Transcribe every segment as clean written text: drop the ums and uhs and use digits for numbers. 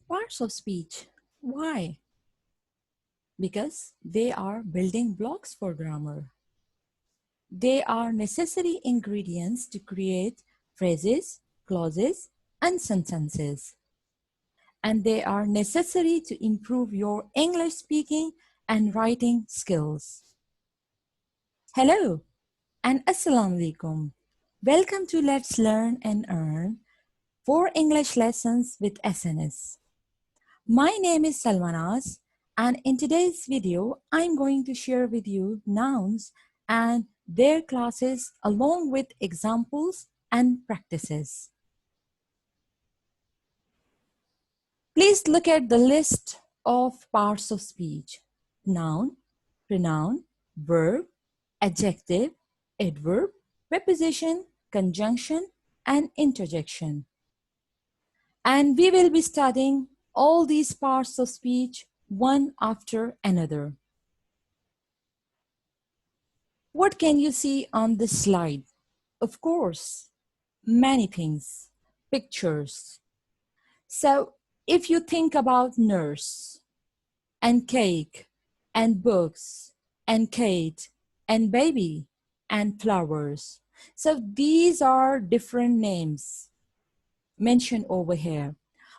Parts of speech. Why? Because they are building blocks for grammar. They are necessary ingredients to create phrases, clauses, and sentences. And they are necessary to improve your English speaking and writing skills. Hello and Assalamu alaikum. Welcome to Let's Learn and Earn 4 English lessons with SNS. My name is Salmanaz, and in today's video, I'm going to share with you nouns and their classes along with examples and practices. Please look at the list of parts of speech: noun, pronoun, verb, adjective, adverb, preposition, conjunction, and interjection. And we will be studying all these parts of speech one after another. What can you see on this slide? Of course, many things, pictures. So if you think about nurse and cake and books and Kate and baby and flowers. So these are different names mentioned over here.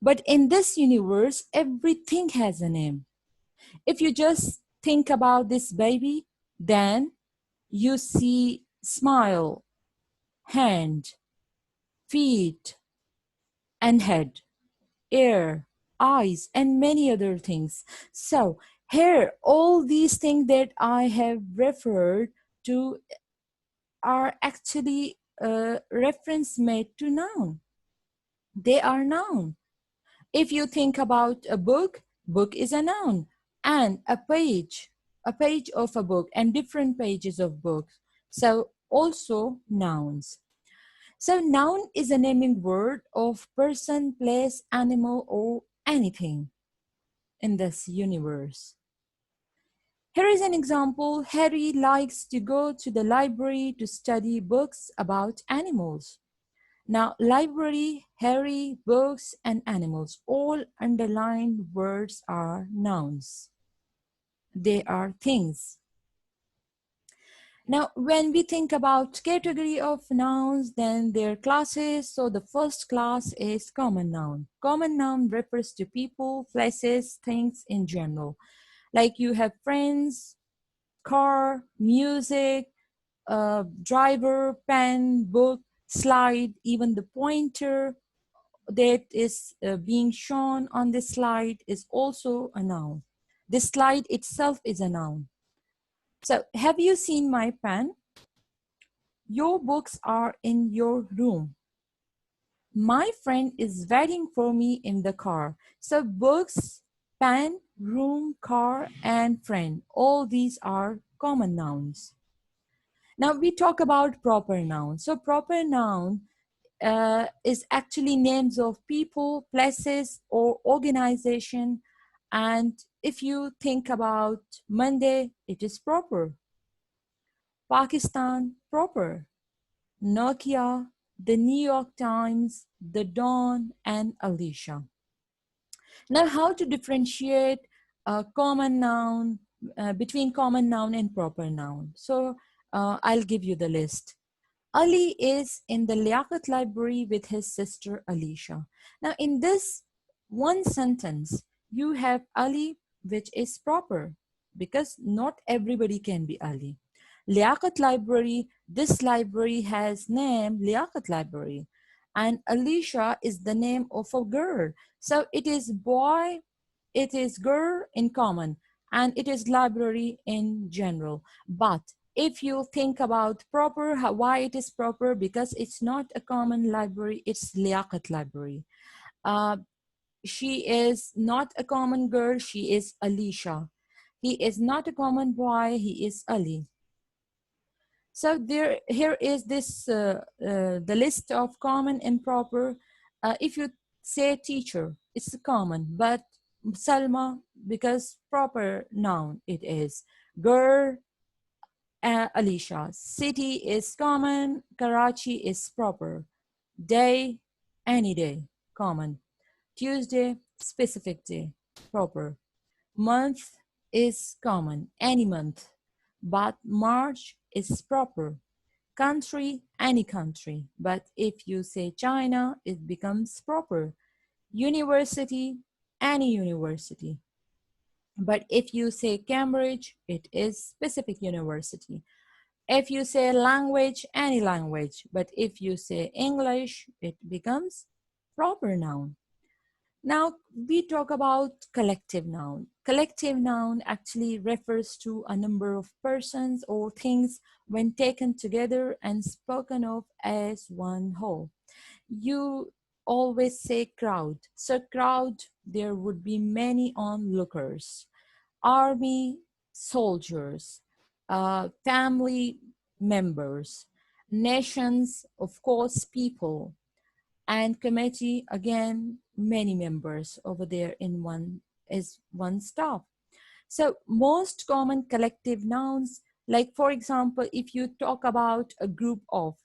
But in this universe, everything has a name. If you just think about this baby, then you see smile, hand, feet, and head, ear, eyes, and many other things. So here, all these things that I have referred to are actually reference made to noun. They are noun. If you think about a book, book is a noun. And a page of a book, and different pages of books. So also nouns. So noun is a naming word of person, place, animal, or anything in this universe. Here is an example. Harry likes to go to the library to study books about animals. Now, library, Harry, books, and animals, all underlined words are nouns. They are things. Now, when we think about category of nouns, then their classes. So the first class is common noun. Common noun refers to people, places, things in general. Like you have friends, car, music, driver, pen, book, slide, even the pointer that is being shown on this slide is also a noun. The slide itself is a noun. So have you seen my pen? Your books are in your room. My friend is waiting for me in the car. So books, pen, room, car, and friend, all these are common nouns. Now we talk about proper noun. So proper noun is actually names of people, places, or organization. And if you think about Monday, it is proper. Pakistan, proper. Nokia, the New York Times, the Dawn, and Alicia. Now, how to differentiate a common noun between common noun and proper noun? So I'll give you the list. Ali is in the Liaquat library with his sister Alicia. Now, in this one sentence, you have Ali, which is proper because not everybody can be Ali. Liaquat library, this library has name Liaquat library. And Alicia is the name of a girl. So it is boy, it is girl in common, and it is library in general. But if you think about proper, why it is proper, because it's not a common library, it's Liaquat library. She is not a common girl, she is Alicia. He is not a common boy, he is Ali. So here is this the list of common and proper. If you say teacher, it's common, but Salma, because proper noun it is. Girl, Alicia. City is common, Karachi is proper. Day, any day, common. Tuesday, specific day, proper. Month is common, any month, but March is proper. Country, any country, but if you say China, it becomes proper. University, any university. But if you say Cambridge, it is specific university. If you say language, any language. But if you say English, it becomes proper noun. Now we talk about collective noun. Collective noun actually refers to a number of persons or things when taken together and spoken of as one whole. You always say crowd. So crowd, there would be many onlookers. Army, soldiers, family members, nations, of course, people, and committee, again, many members over there in one is one staff. So most common collective nouns, like for example, if you talk about a group of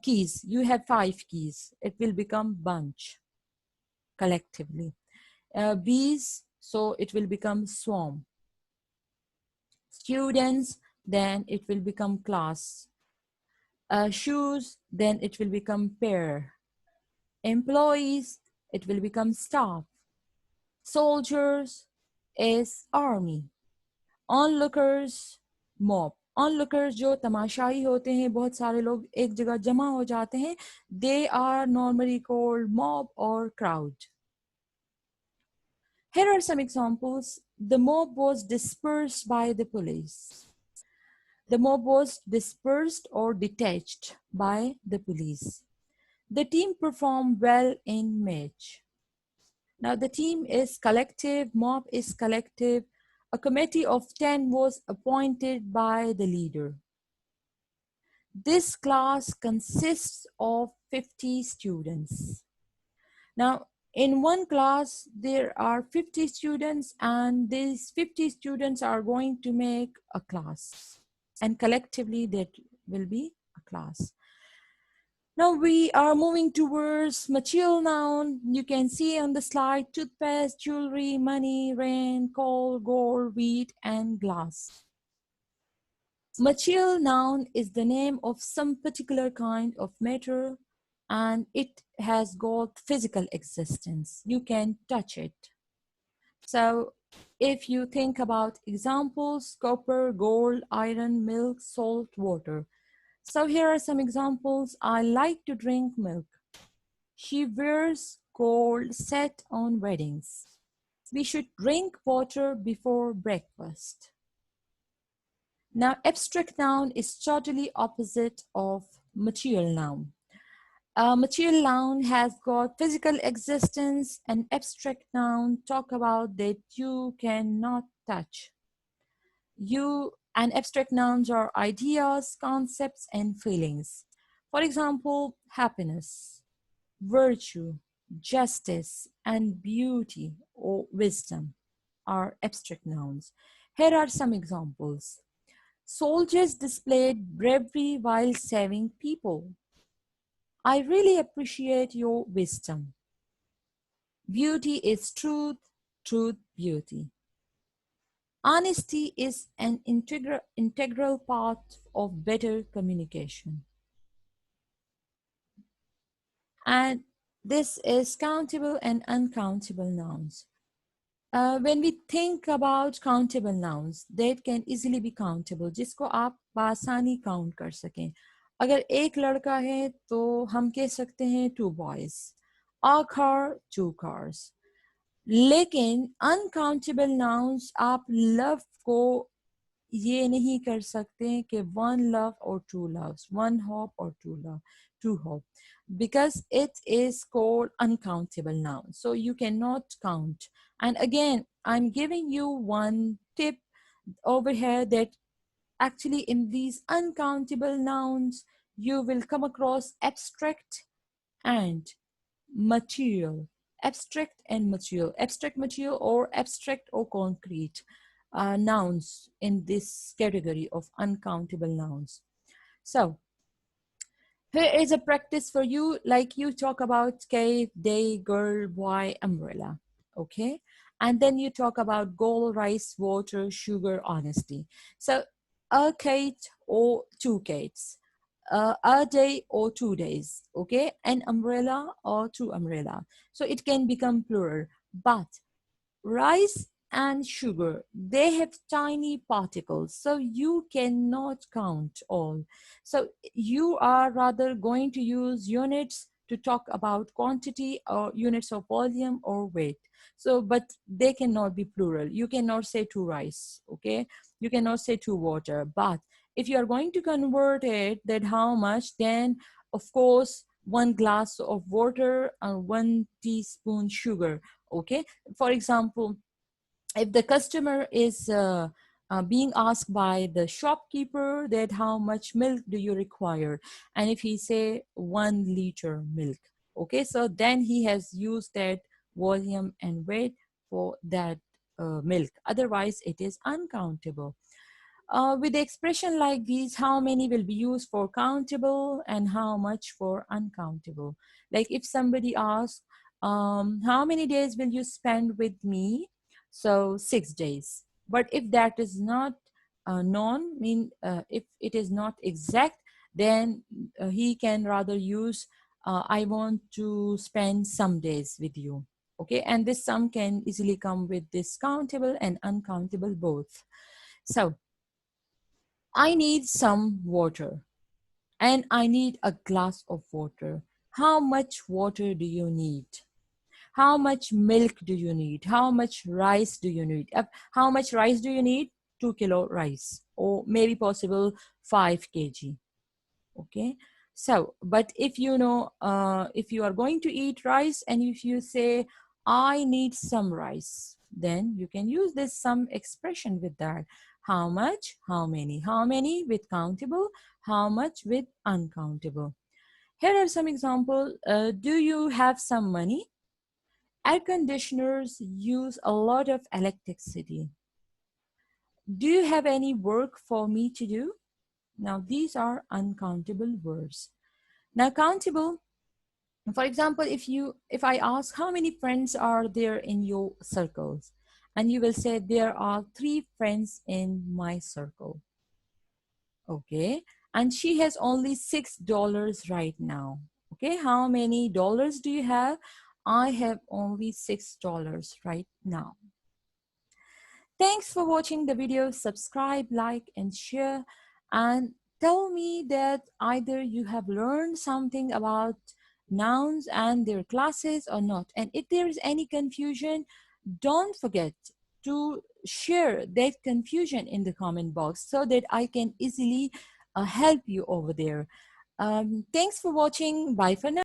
keys, you have 5 keys, it will become bunch collectively. Bees, so it will become swarm. Students, then it will become class. Shoes, then it will become pair. Employees, it will become staff. Soldiers is army. Onlookers, mob. Onlookers जो तमाशाई होते हैं, बहुत सारे लोग एक जगह जमा हो जाते हैं, they are normally called mob or crowd. Here are some examples. The mob was dispersed by the police. The mob was dispersed or detached by the police. The team performed well in match. Now the team is collective, mob is collective. A committee of 10 was appointed by the leader. This class consists of 50 students. Now, in one class, there are 50 students, and these 50 students are going to make a class. And collectively, that will be a class. Now we are moving towards material noun. You can see on the slide, toothpaste, jewelry, money, rain, coal, gold, wheat, and glass. Material noun is the name of some particular kind of matter, and it has got physical existence. You can touch it. So if you think about examples, copper, gold, iron, milk, salt, water. So here are some examples. I like to drink milk. She wears gold set on weddings. We should drink water before breakfast. Now, abstract noun is totally opposite of material noun. Material noun has got physical existence, and abstract noun talk about that you cannot touch. And abstract nouns are ideas, concepts, and feelings. For example, happiness, virtue, justice, and beauty or wisdom are abstract nouns. Here are some examples. Soldiers displayed bravery while saving people. I really appreciate your wisdom. Beauty is truth, truth, beauty. Honesty is an integral part of better communication. And this is countable and uncountable nouns. When we think about countable nouns, that can easily be countable, जिसको आप बासानी count कर सकें. अगर एक लड़का है तो हम कह सकते हैं 2 boys, a car, 2 cars. लेकिन uncountable nouns आप love को ये नहीं कर सकते कि 1 love or 2 loves, 1 hope or 2 hope, because it is called uncountable noun. So you cannot count. And again, I'm giving you one tip over here that actually in these uncountable nouns, you will come across abstract and material. Abstract and material. Abstract material or abstract or concrete nouns in this category of uncountable nouns. So here is a practice for you, like you talk about cave, day, girl, boy, umbrella. okay? And then you talk about gold, rice, water, sugar, honesty. So a Kate or two Kates, a day or 2 days, okay? An umbrella or two umbrella. So it can become plural, but rice and sugar, they have tiny particles, so you cannot count all. So you are rather going to use units to talk about quantity or units of volume or weight. So but they cannot be plural. You cannot say two rice, okay? You cannot say two water. But if you are going to convert it, that how much, then of course 1 glass of water and 1 teaspoon sugar, okay? For example, if the customer is being asked by the shopkeeper that how much milk do you require, and if he say 1 liter milk, okay, so then he has used that volume and weight for that milk, otherwise it is uncountable. With the expression like these, how many will be used for countable and how much for uncountable? Like if somebody asks, how many days will you spend with me? So 6 days. But if that is not known, mean if it is not exact, then he can rather use, I want to spend some days with you. Okay, and this sum can easily come with this countable and uncountable both. So I need some water and I need a glass of water. How much water do you need? How much milk do you need? How much rice do you need? How much rice do you need? 2 kilo rice, or maybe possible 5 kg. Okay, so but if you know, if you are going to eat rice and if you say I need some rice, then you can use this some expression with that. How much, how many with countable, how much with uncountable. Here are some examples. Do you have some money? Air conditioners use a lot of electricity. Do you have any work for me to do? Now these are uncountable words. Now countable, for example, if I ask how many friends are there in your circles, and you will say there are 3 friends in my circle, okay, and she has only $6 right now. Okay, how many dollars do you have? I have only $6 right now. Thanks for watching the video. Subscribe, like, and share. And tell me that either you have learned something about nouns and their classes or not. And if there is any confusion, don't forget to share that confusion in the comment box so that I can easily help you over there. Thanks for watching. Bye for now.